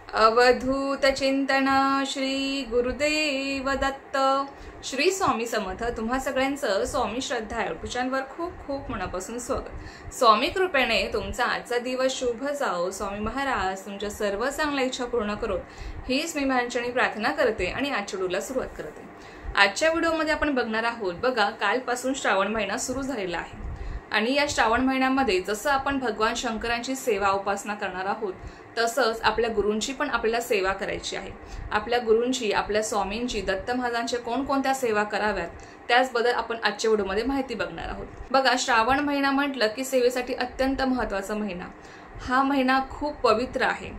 अवधूत चिंतन श्री गुरुदेव दत्त. श्री स्वामी समर्थ. तुम्हा सगळ्यांचं स्वामी श्रद्धा वर खूप खूप मनापासून स्वागत. स्वामी कृपेने तुमचा आजचा दिवस शुभ जाओ. स्वामी महाराज तुमच्या सर्व चांगल्या इच्छा पूर्ण करोत हीच मी माझ्याने प्रार्थना करते आणि आजच्या व्हिडिओला सुरुवात करते. आजच्या व्हिडिओमध्ये आपण बघणार आहोत, बघा कालपासून श्रावण महिना सुरू झालेला आहे आणि या श्रावण महिन्यामध्ये जसं आपण भगवान शंकरांची सेवा उपासना करणार आहोत तसंच आपल्या गुरूंची पण आपल्याला सेवा करायची आहे. आपल्या गुरूंची, आपल्या स्वामींची, दत्त महाराजांच्या कोणकोणत्या सेवा कराव्यात त्याचबद्दल आपण आजच्या व्हिडिओमध्ये माहिती बघणार आहोत. बघा, श्रावण महिना म्हटलं की सेवेसाठी अत्यंत महत्त्वाचा महिना. हा महिना खूप पवित्र आहे.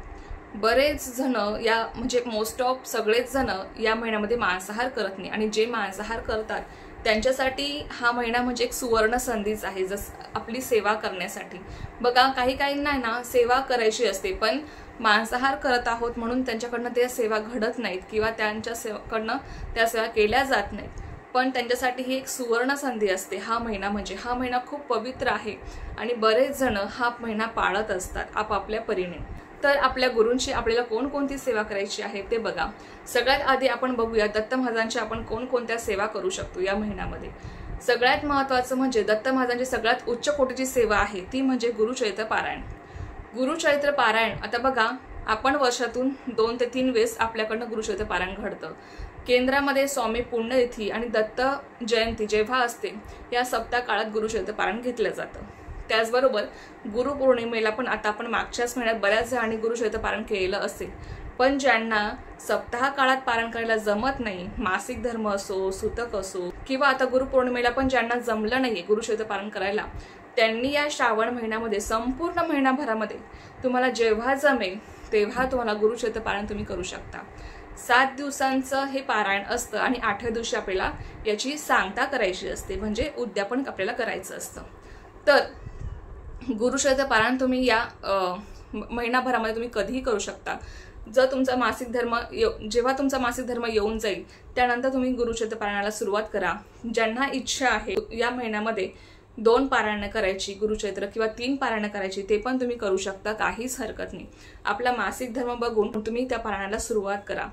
बरेच जण या म्हणजे मोस्ट ऑफ सगळेच जण या महिन्यामध्ये मांसाहार करत नाही आणि जे मांसाहार करतात त्यांच्यासाठी हा महिना म्हणजे एक सुवर्ण संधीच आहे आपली सेवा करण्यासाठी. बघा, काही काहींना ना सेवा करायची असते पण मांसाहार करत आहोत म्हणून त्यांच्याकडनं त्या सेवा घडत नाहीत किंवा त्यांच्याकडनं त्या सेवा केल्या जात नाहीत. पण त्यांच्यासाठी ही एक सुवर्ण संधी असते. हा महिना खूप पवित्र आहे आणि बरेच जण हा महिना पाळत असतात आपापल्या परीने. तर आपल्या गुरूंची आपल्याला कोणकोणती सेवा करायची आहे ते बघा. सगळ्यात आधी आपण बघूया दत्त महाराजांची आपण कोणकोणत्या सेवा करू शकतो या महिन्यामध्ये. सगळ्यात महत्त्वाचं म्हणजे दत्त महाराजांची सगळ्यात उच्च कोटीची सेवा आहे ती म्हणजे गुरुचरित्र पारायण. गुरुचरित्र पारायण, आता बघा आपण वर्षातून 2 ते 3 वेळेस आपल्याकडनं गुरुचरित्र पारायण घडतं. केंद्रामध्ये स्वामी पुण्यतिथी आणि दत्त जयंती जेव्हा असते या सप्ताह काळात गुरुचरित्र पारायण घेतलं जातं. त्याचबरोबर गुरुपौर्णिमेला पण आता आपण मागच्याच महिन्यात बऱ्याच जणांनी गुरुचरित्र पारायण केलेलं असेल. पण ज्यांना सप्ताह काळात पारायण करायला जमत नाही, मासिक धर्म असो, सुतक असो किंवा आता गुरुपौर्णिमेला पण ज्यांना जमलं नाही गुरुचरित्र पारायण करायला, त्यांनी या श्रावण महिन्यामध्ये संपूर्ण महिनाभरामध्ये तुम्हाला जेव्हा जमेल तेव्हा तुम्हाला गुरुचरित्र पारायण तुम्ही करू शकता. 7 दिवसांचं हे पारायण असतं आणि 8व्या दिवशी आपल्याला याची सांगता करायची असते म्हणजे उद्यापन आपल्याला करायचं असतं. तर गुरुचरित्र पारायण तुम्ही या महिनाभरामध्ये तुम्ही कधीही करू शकता. जर तुमचा मासिक धर्म जेव्हा तुमचा मासिक धर्म येऊन जाईल त्यानंतर तुम्ही गुरुचरित्र पारायणाला सुरुवात करा. ज्यांना इच्छा आहे या महिन्यामध्ये 2 पारायणं करायची गुरुचरित्र किंवा 3 पारायणं करायची ते पण तुम्ही करू शकता, काहीच हरकत नाही. आपला मासिक धर्म बघून तुम्ही त्या पारायणाला सुरुवात करा.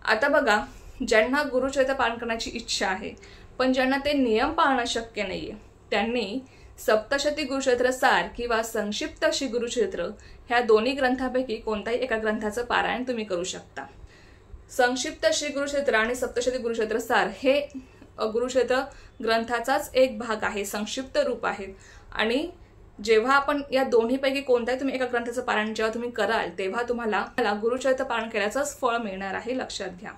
आता बघा, ज्यांना गुरुचरित्र पारायण करण्याची इच्छा आहे पण ज्यांना ते नियम पाळणं शक्य नाहीये त्यांनी सप्तशती गुरुचरित्र सार किंवा संक्षिप्त श्री गुरुचरित्र ह्या दोन्ही ग्रंथापैकी कोणत्याही एका ग्रंथाचं पारायण तुम्ही करू शकता. संक्षिप्त श्री गुरुचरित्र आणि सप्तशती गुरुचरित्र सार हे गुरुचरित्र ग्रंथाचाच एक भाग आहे, संक्षिप्त रूप आहे. आणि जेव्हा आपण या दोन्हीपैकी कोणत्याही तुम्ही एका ग्रंथाचं पारायण जेव्हा तुम्ही कराल तेव्हा तुम्हाला गुरुचरित्र पारायण केल्याचंच फळ मिळणार आहे, लक्षात घ्या.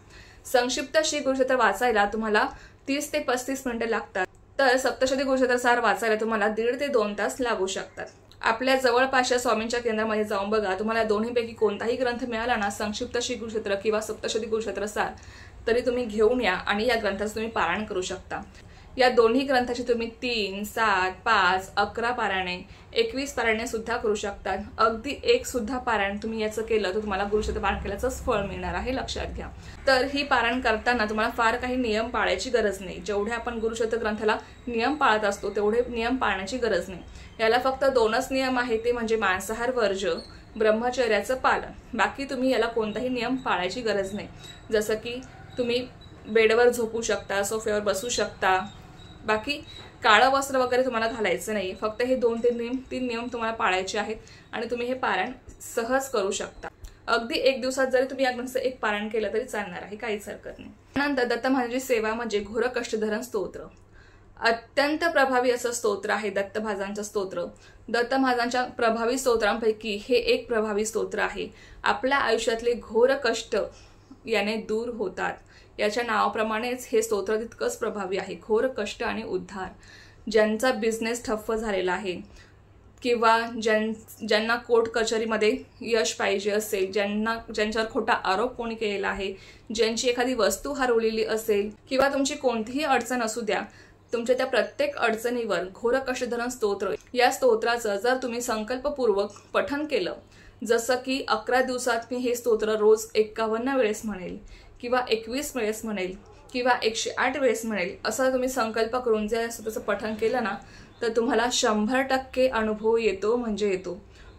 संक्षिप्त श्री गुरुचरित्र वाचायला तुम्हाला 30 ते 35 मिनिटे लागतात, तर सप्तशती गुरुचरित्र सार वाचायला तुम्हाला 1.5 ते 2 तास लागू शकतात. आपल्या जवळपासच्या स्वामींच्या केंद्रामध्ये जाऊन बघा, तुम्हाला दोन्हीपैकी कोणताही ग्रंथ मिळाला ना, संक्षिप्त श्री गुरुचरित्र किंवा सप्तशती गुरुचरित्र सार, तरी तुम्ही घेऊन या आणि या ग्रंथाचं तुम्ही पारायण करू शकता. या दोन्ही ग्रंथाची तुम्ही 3, 7, 5, 11 पारायणे, 21 पारायणे सुद्धा करू शकतात. अगदी 1 सुद्धा पारायण तुम्ही याचं केलं तर तुम्हाला गुरुचरित्र पारायण केल्याचंच फळ मिळणार आहे, लक्षात घ्या. तर ही पारायण करताना तुम्हाला फार काही नियम पाळायची गरज नाही. जेवढे आपण गुरुचरित्र ग्रंथाला नियम पाळत असतो तेवढे नियम पाळण्याची गरज नाही. याला फक्त 2च नियम आहे, ते म्हणजे मांसाहार वर्ज्य, ब्रह्मचर्याचं पालन. बाकी तुम्ही याला कोणताही नियम पाळायची गरज नाही. जसं की तुम्ही बेडवर झोपू शकता, सोफ्यावर बसू शकता, बाकी काळं वस्त्र वगैरे तुम्हाला घालायचं नाही. फक्त हे 2 ते 3 नियम तुम्हाला पाळायचे आहेत आणि तुम्ही हे पारायण सहज करू शकता. अगदी 1 दिवसात जरी तुम्ही या ग्रंथाचं एक पारायण केलं तरी चालणार आहे, काहीच हरकत नाही. त्यानंतर दत्त महाराजांची सेवा म्हणजे घोर कष्टधरण स्तोत्र. अत्यंत प्रभावी असं स्तोत्र आहे दत्त महाराजांचं स्तोत्र. दत्त महाराजांच्या प्रभावी स्तोत्रांपैकी हे एक प्रभावी स्तोत्र आहे. आपल्या आयुष्यातले घोर कष्ट याने दूर होतात. याच्या नावाप्रमाणेच हे स्तोत्र तितकंच प्रभावी आहे. घोर कष्ट आणि उद्धार. ज्यांचा बिझनेस ठप्प झालेला आहे किंवा ज्यांना कोर्ट कचेरीमध्ये यश पाहिजे असेल, ज्यांच्यावर खोटा आरोप कोणी केलेला आहे, ज्यांची एखादी वस्तू हरवलेली असेल किंवा तुमची कोणतीही अडचण असू द्या, तुमच्या त्या प्रत्येक अडचणीवर घोर कष्टधरण स्तोत्र या स्तोत्राचं जर तुम्ही संकल्पपूर्वक पठण केलं, जसं की 11 दिवसात मी हे स्तोत्र रोज 51 वेळेस म्हणेल किंवा 21 वेळेस म्हणेल किंवा 108 वेळेस म्हणेल, असं तुम्ही संकल्प करून जर स्वतःचं पठण केलं ना तर तुम्हाला 100% अनुभव येतो म्हणजे येतो.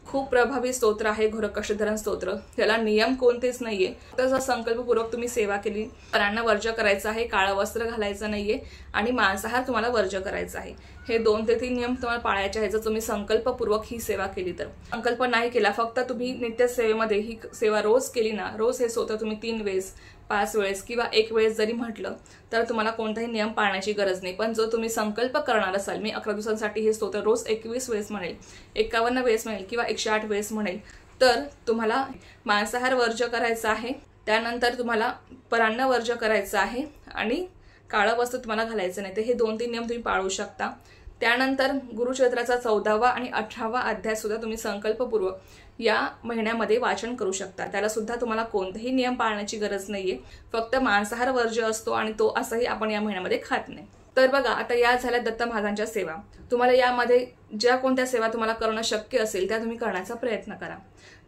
खूप प्रभावी स्तोत्र आहे घोरकष्टधरण स्तोत्र। त्याला नियम कोणतेच नाहीये, फक्त संकल्पपूर्वक तुम्ही सेवा केली। परान्न वर्ज्य करायचं आहे, काळं वस्त्र घालायचं नाहीये आणि मांसाहार तुम्हाला वर्ज्य करायचा आहे। हे 2 ते 3 नियम तुम्हाला पाळायचे आहेत जर तुम्ही संकल्पपूर्वक ही सेवा केली तर। संकल्प नाही केला, फक्त तुम्ही नित्य सेवेमध्ये ही सेवा रोज केली ना, रोज हे स्तोत्र तुम्ही 3 वेळेस 5 वेळेस किंवा 1 वेळेस जरी म्हटलं तर तुम्हाला कोणताही नियम पाळण्याची गरज नाही। पण जो तुम्ही संकल्प करणार असाल, मी 11 दिवसांसाठी हे स्तोत्र रोज 21 वेळेस म्हणेल, 51 वेळेस म्हणेल किंवा 108 वेळेस म्हणेल, तर तुम्हाला मांसाहार वर्ज्य करायचा आहे। त्यानंतर तुम्हाला परान्न वर्ज्य करायचं आहे आणि काळं वस्त्र तुम्हाला घालायचं नाही। तर हे 2-3 नियम तुम्ही पाळू शकता। त्यानंतर गुरुचरित्राचा 14वा आणि 18वा अध्याय सुद्धा तुम्ही संकल्पपूर्वक या महिन्यामध्ये वाचन करू शकता। त्याला सुद्धा तुम्हाला कोणतेही नियम पाळण्याची गरज नाहीये, फक्त मांसाहार वर्ज्य असतो आणि तो असंही आपण या महिन्यामध्ये खात नाही। तर बघा, आता या झाल्या दत्त महाराजांच्या सेवा। तुम्हाला यामध्ये ज्या कोणत्या सेवा तुम्हाला करणं शक्य असेल त्या तुम्ही करण्याचा प्रयत्न करा।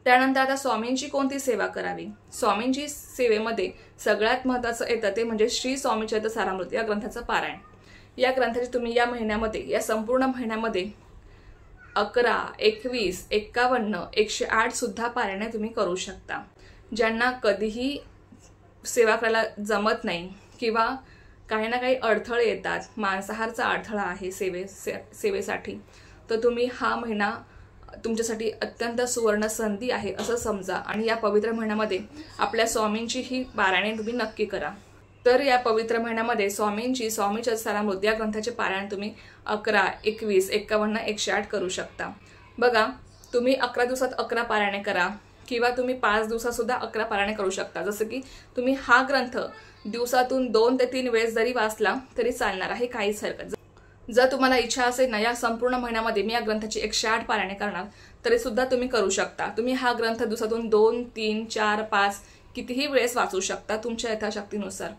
त्यानंतर आता स्वामींची कोणती सेवा करावी। स्वामींची सेवेमध्ये सगळ्यात महत्त्वाचं येतं ते म्हणजे श्री स्वामी चरित्र सारामृत या ग्रंथाचं पारायण। या ग्रंथाची तुम्ही या महिन्यामध्ये, या संपूर्ण महिन्यामध्ये 11, 21, 51, 108 सुद्धा पारायणे तुम्ही करू शकता। ज्यांना कधीही सेवा करायला जमत नाही किंवा काही ना काही अडथळे येतात, मांसाहारचा अडथळा आहे सेवेसाठी, तर तुम्ही हा महिना तुमच्यासाठी अत्यंत सुवर्ण संधी आहे असं समजा आणि या पवित्र महिन्यामध्ये आपल्या स्वामींची ही पारायणे तुम्ही नक्की करा। तर या पवित्र महिन्यामध्ये स्वामींची स्वामी चरित्र सारामृत या ग्रंथाचे पारायण तुम्ही 11, 21, 51, 108 करू शकता। बघा, तुम्ही 11 दिवसात 11 पारायणे करा किंवा तुम्ही 5 दिवसात सुद्धा 11 पारायणे करू शकता। जसं की तुम्ही हा ग्रंथ दिवसातून 2 ते 3 वेळेस जरी वाचला तरी चालणार आहे, काहीच हरकत। जर तुम्हाला इच्छा असेल ना या संपूर्ण महिन्यामध्ये मी या ग्रंथाची 108 पारायणे करणार, तरी सुद्धा तुम्ही करू शकता। तुम्ही हा ग्रंथ दिवसातून 2, 3, 4, 5 कितीही वेळेस वाचू शकता तुमच्या यथाशक्तीनुसार।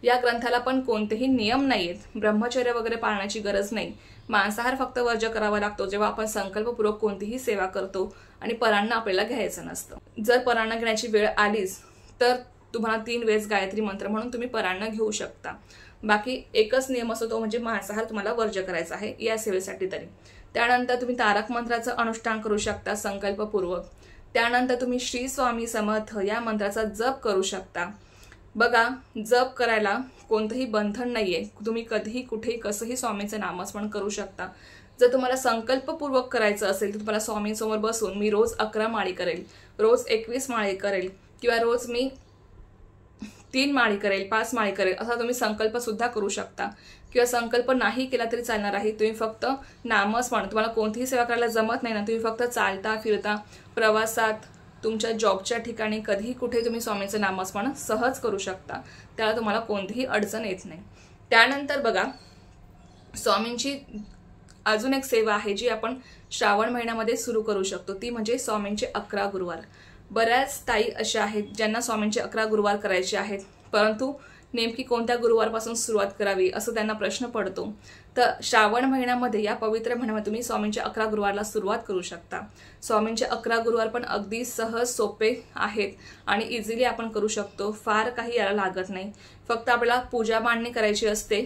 या ग्रंथाला पण कोणतेही नियम नाहीयेत, ब्रह्मचर्य वगैरे पाळण्याची गरज नाही। मांसाहार फक्त वर्ज्य करावा लागतो जेव्हा आपण संकल्पपूर्वक कोणतीही सेवा करतो आणि परान्न आपल्याला घ्यायचं नसतं। जर परान्न घेण्याची वेळ आलीच तर तुम्हाला 3 वेळेस गायत्री मंत्र म्हणून तुम्ही परान्न घेऊ शकता। बाकी एकच नियम असतो, तो म्हणजे मांसाहार तुम्हाला वर्ज्य करायचा आहे या सेवेसाठी तरी। त्यानंतर तुम्ही तारक मंत्राचं अनुष्ठान करू शकता संकल्पपूर्वक। त्यानंतर तुम्ही श्री स्वामी समर्थ या मंत्राचा जप करू शकता। बघा, जप करायला कोणतंही बंधन नाहीये, तुम्ही कधीही कुठेही कसंही स्वामींचं नामस्मरण करू शकता। जर तुम्हाला संकल्पपूर्वक करायचं असेल तर तुम्हाला स्वामींसमोर बसून मी रोज 11 माळी करेल, रोज 21 माळी करेल किंवा रोज मी 3 माळी करेल, 5 माळी करेल असा तुम्ही संकल्प सुद्धा करू शकता। किंवा संकल्प नाही केला तरी चालणार आहे, तुम्ही फक्त नामस्मरण, तुम्हाला कोणतीही सेवा करायला जमत नाही ना, तुम्ही फक्त चालता फिरता प्रवासात तुमच्या जॉबच्या ठिकाणी कधीही कुठे तुम्ही स्वामींचं नामस्मरण सहज करू शकता, त्याला तुम्हाला कोणतीही अडचण येत नाही। त्यानंतर बघा, स्वामींची अजून एक सेवा आहे जी आपण श्रावण महिन्यामध्ये सुरू करू शकतो, ती म्हणजे स्वामींचे 11 गुरुवार। बऱ्याच ताई अशा आहेत ज्यांना स्वामींचे 11 गुरुवार करायचे आहेत, परंतु नेमकी कोणत्या गुरुवारपासून सुरुवात करावी असं त्यांना प्रश्न पडतो। तर श्रावण महिन्यामध्ये, या पवित्र महिन्यामध्ये तुम्ही स्वामींच्या 11 गुरुवारला सुरुवात करू शकता। स्वामींचे 11 गुरुवार पण अगदी सहज सोपे आहेत आणि इझिली आपण करू शकतो, फार काही याला लागत नाही। फक्त आपल्याला पूजा मांडणी करायची असते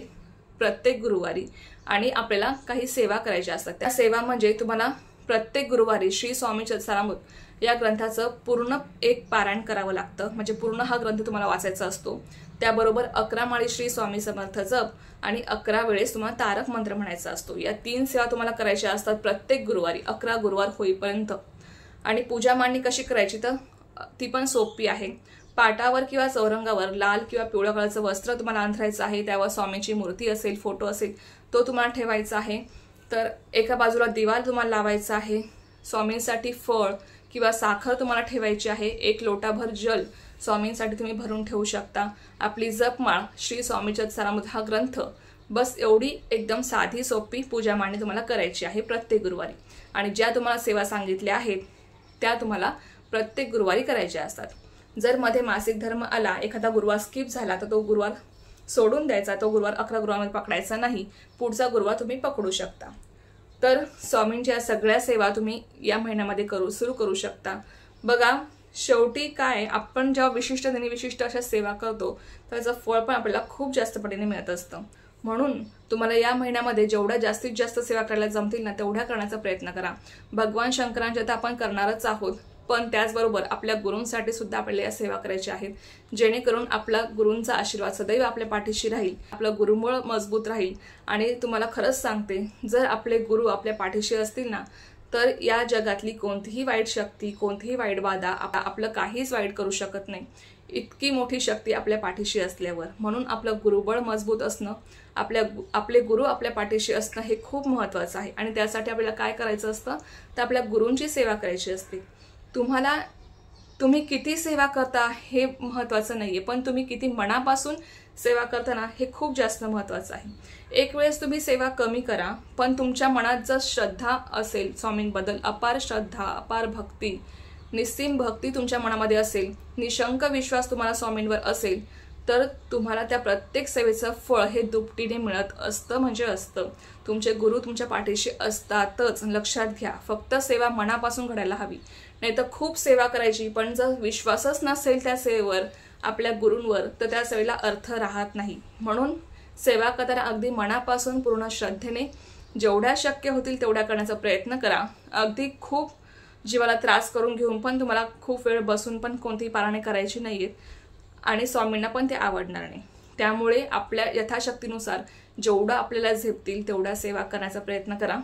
प्रत्येक गुरुवारी आणि आपल्याला काही सेवा करायच्या असतात। त्या सेवा म्हणजे तुम्हाला प्रत्येक गुरुवारी श्री स्वामी चरित्र सारामृत या ग्रंथाचं पूर्ण एक पारायण करावं लागतं, म्हणजे पूर्ण हा ग्रंथ तुम्हाला वाचायचा असतो। त्याबरोबर 11 माळी श्री स्वामी समर्थ जप आणि 11 वेळेस तुम्हाला तारक मंत्र म्हणायचा असतो। या 3 सेवा तुम्हाला करायच्या असतात प्रत्येक गुरुवारी 11 गुरुवार होईपर्यंत। आणि पूजा मांडणी कशी करायची तर ती पण सोपी आहे। पाटावर किंवा चौरंगावर लाल किंवा पिवळ्या कलरचं वस्त्र तुम्हाला अंथरायचं आहे, त्यावर स्वामींची मूर्ती असेल, फोटो असेल तो तुम्हाला ठेवायचा आहे। तर एका बाजूला दिवा तुम्हाला लावायचा आहे, स्वामींसाठी फळ किंवा साखर तुम्हाला ठेवायची आहे, 1 लोटाभर जल स्वामींसाठी तुम्ही भरून ठेवू शकता, आपली जपमाळ श्री स्वामी चरित्र सारामृत हा ग्रंथ, बस एवढी एकदम साधी सोपी पूजा मांडणी तुम्हाला करायची आहे प्रत्येक गुरुवारी। आणि ज्या तुम्हाला सेवा सांगितल्या आहेत त्या तुम्हाला प्रत्येक गुरुवारी करायच्या असतात। जर मध्ये मासिक धर्म आला, एखादा गुरुवार स्किप झाला तर तो गुरुवार सोडून द्यायचा, तो गुरुवार 11 गुरुवारमध्ये पकडायचा नाही, पुढचा गुरुवार तुम्ही पकडू शकता। तर स्वामींच्या सगळ्या सेवा तुम्ही या महिन्यामध्ये सुरू करू शकता। बघा, शेवटी काय, आपण जेव्हा विशिष्ट दिनी विशिष्ट अशा सेवा करतो त्याचं फळ पण आपल्याला खूप जास्त पटीने मिळत असतं। म्हणून तुम्हाला या महिन्यामध्ये जेवढ्या जास्तीत जास्त सेवा करायला जमतील ना तेवढ्या करण्याचा प्रयत्न करा। भगवान शंकरांच्या तर आपण करणारच आहोत, पण त्याचबरोबर आपल्या गुरूंसाठी सुद्धा आपल्याला या सेवा करायच्या आहेत, जेणेकरून आपला गुरूंचा आशीर्वाद सदैव आपल्या पाठीशी राहील, आपलं गुरुबळ मजबूत राहील। आणि तुम्हाला खरंच सांगते, जर आपले गुरु आपल्या पाठीशी असतील ना तर या जगातली कोणतीही वाईट शक्ती, कोणतीही वाईट बाधा आपलं काहीच वाईट करू शकत नाही। इतकी मोठी शक्ती आपल्या पाठीशी असल्यावर, म्हणून आपलं गुरुबळ मजबूत असणं, आपले गुरु आपल्या पाठीशी असणं हे खूप महत्त्वाचं आहे। आणि त्यासाठी आपल्याला काय करायचं असतं तर आपल्या गुरूंची सेवा करायची असते। तुम्ही किती सेवा करता हे महत्त्वाचं नाहीये, पण तुम्ही किती मनापासून सेवा करता ना हे खूप जास्त महत्त्वाचं आहे। एक वेळेस तुम्ही सेवा कमी करा, पण तुमच्या मनात जर श्रद्धा असेल स्वामींबद्दल, अपार श्रद्धा, अपार भक्ती, निस्सीम भक्ती तुमच्या मनामध्ये असेल, निशंक विश्वास तुम्हाला स्वामींवर असेल, तर तुम्हाला त्या प्रत्येक सेवेचं फळ हे दुपटीने मिळत असतं म्हणजे असतं। तुमचे गुरु तुमच्या पाठीशी असतातच, लक्षात घ्या। फक्त सेवा मनापासून घडायला हवी, नाही तर खूप सेवा करायची पण जर विश्वासच नसेल त्या सेवेवर, आपल्या गुरूंवर, तर त्या सेवेला अर्थ राहत नाही। म्हणून सेवा करताना अगदी मनापासून पूर्ण श्रद्धेने जेवढ्या शक्य होतील तेवढ्या करण्याचा प्रयत्न करा। अगदी खूप जीवाला त्रास करून घेऊन पण तुम्हाला खूप वेळ बसून पण कोणतीही पारायणे करायची नाहीयेत आणि स्वामींना पण ते आवडणार नाही। त्यामुळे आपल्या यथाशक्तीनुसार जेवढं आपल्याला झेपतील तेवढा सेवा करण्याचा प्रयत्न करा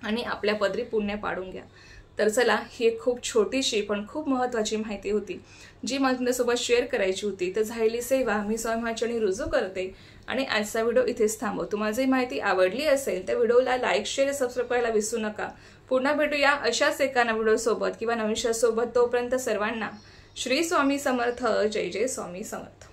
आणि आपल्या पदरी पुण्य पाडून घ्या। तर चला, ही एक खूप छोटीशी पण खूप महत्त्वाची माहिती होती जी मला तुमच्यासोबत शेअर करायची होती। तर झालेली सेवा मी स्वामींच्या रुजू करते आणि आजचा व्हिडिओ इथेच थांबव। तुम्हाला जर माहिती आवडली असेल तर व्हिडिओला लाईक, शेअर, सबस्क्राईब करायला विसरू नका। पुन्हा भेटूया अशाच एका व्हिडिओ सोबत किंवा नवीन सोबत। तोपर्यंत सर्वांना श्री स्वामी समर्थ। जय जय स्वामी समर्थ।